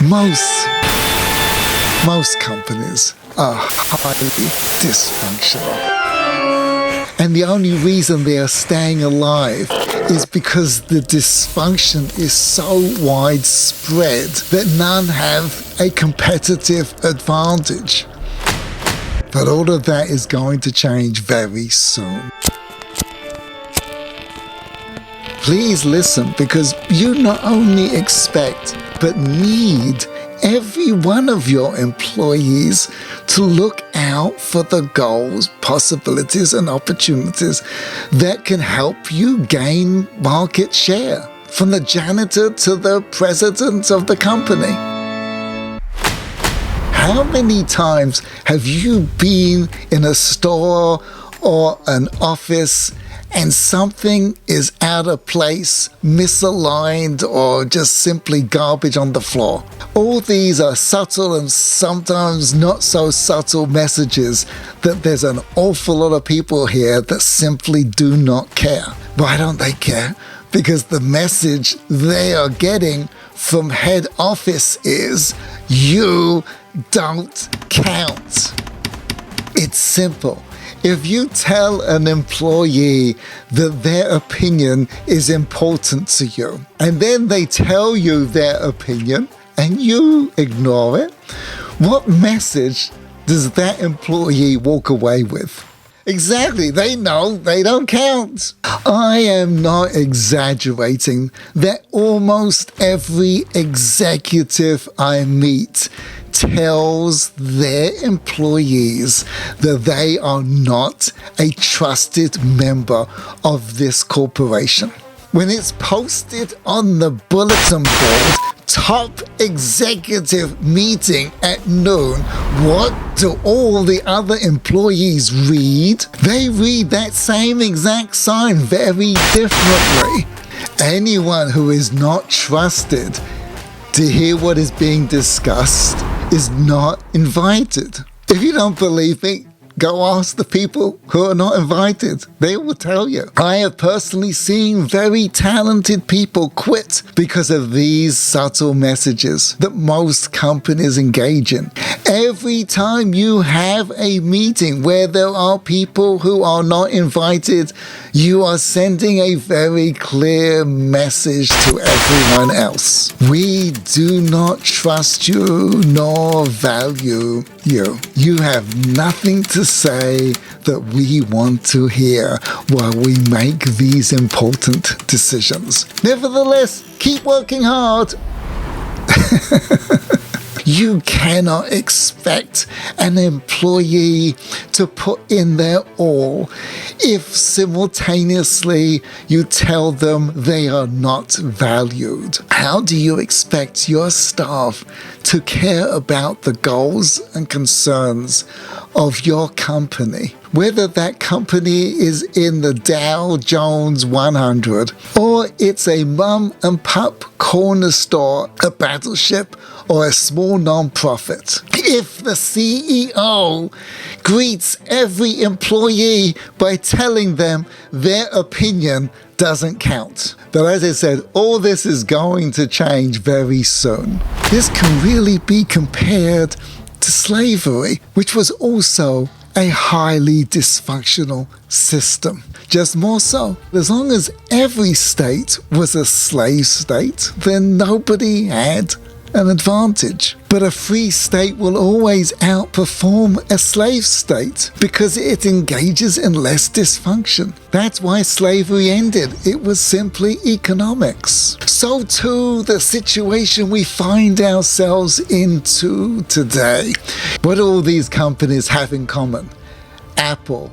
Most companies are highly dysfunctional. And the only reason they are staying alive is because the dysfunction is so widespread that none have a competitive advantage. But all of that is going to change very soon. Please listen, because you not only expect but need every one of your employees to look out for the goals, possibilities, and opportunities that can help you gain market share, from the janitor to the president of the company. How many times have you been in a store or an office and something is out of place, misaligned, or just simply garbage on the floor? All these are subtle and sometimes not so subtle messages that there's an awful lot of people here that simply do not care. Why don't they care? Because the message they are getting from head office is, you don't count. It's simple. If you tell an employee that their opinion is important to you, and then they tell you their opinion and you ignore it, what message does that employee walk away with? Exactly, they know they don't count. I am not exaggerating that almost every executive I meet tells their employees that they are not a trusted member of this corporation. When it's posted on the bulletin board, top executive meeting at noon, what do all the other employees read? They read that same exact sign very differently. Anyone who is not trusted to hear what is being discussed is not invited. If you don't believe me, go ask the people who are not invited. They will tell you. I have personally seen very talented people quit because of these subtle messages that most companies engage in. Every time you have a meeting where there are people who are not invited, you are sending a very clear message to everyone else. We do not trust you nor value you. You have nothing to say that we want to hear while we make these important decisions. Nevertheless, keep working hard. You cannot expect an employee to put in their all if simultaneously you tell them they are not valued. How do you expect your staff to care about the goals and concerns of your company, whether that company is in the Dow Jones 100 or it's a mum and pup corner store, a battleship, or a small non-profit? If the CEO greets every employee by telling them their opinion doesn't count. But as I said, all this is going to change very soon. This can really be compared to slavery, which was also a highly dysfunctional system. Just more so, as long as every state was a slave state, then nobody had an advantage. But a free state will always outperform a slave state because it engages in less dysfunction. That's why slavery ended. It was simply economics. So too the situation we find ourselves into today. What do all these companies have in common? Apple,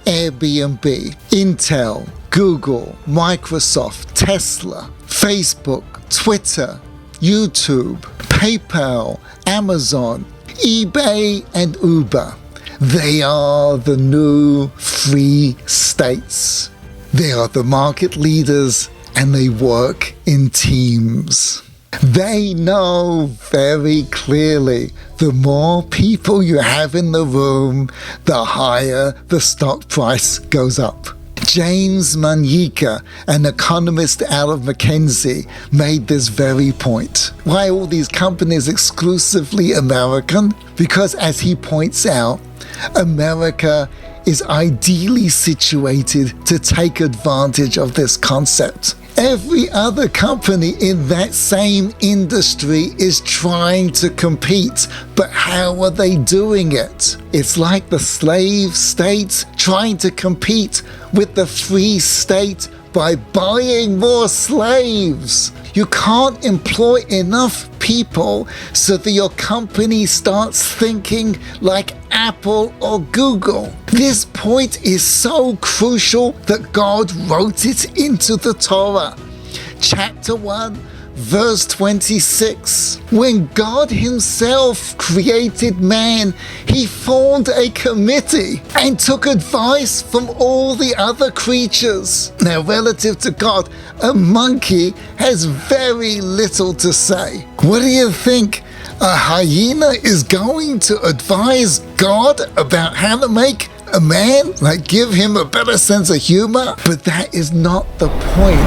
Airbnb, Intel, Google, Microsoft, Tesla, Facebook, Twitter, YouTube, PayPal, Amazon, eBay, and Uber. They are the new free states. They are the market leaders and they work in teams. They know very clearly the more people you have in the room, the higher the stock price goes up. James Manyika, an economist out of McKinsey, made this very point. Why are all these companies exclusively American? Because, as he points out, America is ideally situated to take advantage of this concept. Every other company in that same industry is trying to compete, but how are they doing it? It's like the slave state trying to compete with the free state by buying more slaves. You can't employ enough people so that your company starts thinking like Apple or Google. This point is so crucial that God wrote it into the Torah. Chapter 1, verse 26. When God himself created man, he formed a committee and took advice from all the other creatures. Now, relative to God, a monkey has very little to say. What do you think? A hyena is going to advise God about how to make a man? Like, give him a better sense of humor? But that is not the point.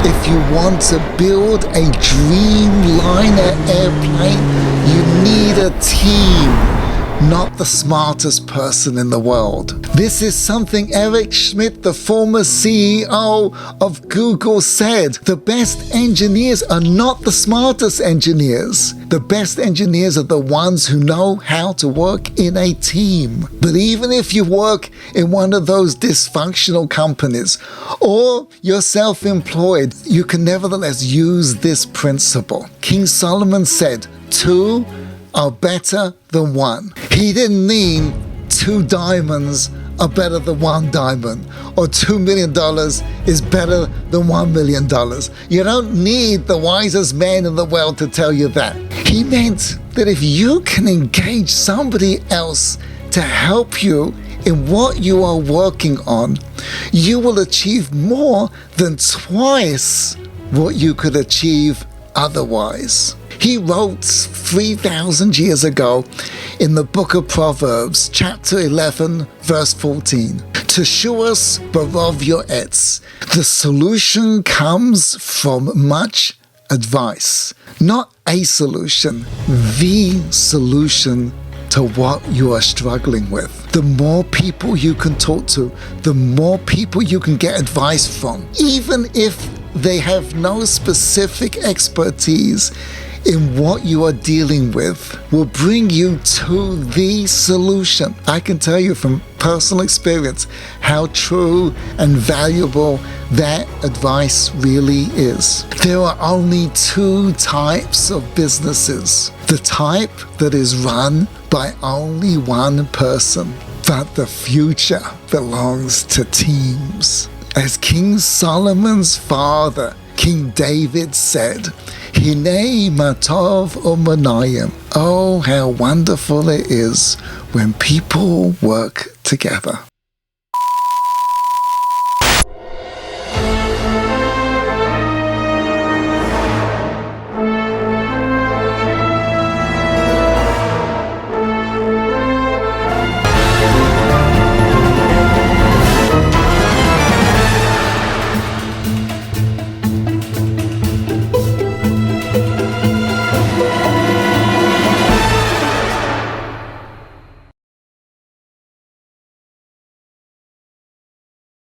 If you want to build a Dreamliner airplane, you need a team, not the smartest person in the world. This is something Eric Schmidt, the former CEO of Google, said. The best engineers are not the smartest engineers. The best engineers are the ones who know how to work in a team. But even if you work in one of those dysfunctional companies or you're self-employed, you can nevertheless use this principle. King Solomon said, 2 are better than 1. He didn't mean 2 diamonds are better than 1 diamond, or $2 million is better than $1 million. You don't need the wisest man in the world to tell you that. He meant that if you can engage somebody else to help you in what you are working on, you will achieve more than twice what you could achieve otherwise. He wrote 3,000 years ago in the book of Proverbs, chapter 11, verse 14, Teshuas barov yoetz. The solution comes from much advice. Not a solution, the solution to what you are struggling with. The more people you can talk to, the more people you can get advice from, even if they have no specific expertise in what you are dealing with, will bring you to the solution. I can tell you from personal experience how true and valuable that advice really is. There are only 2 types of businesses. The type that is run by only one person, but the future belongs to teams. As King Solomon's father, King David, said, Hinei matov u'manayim. Oh, how wonderful it is when people work together.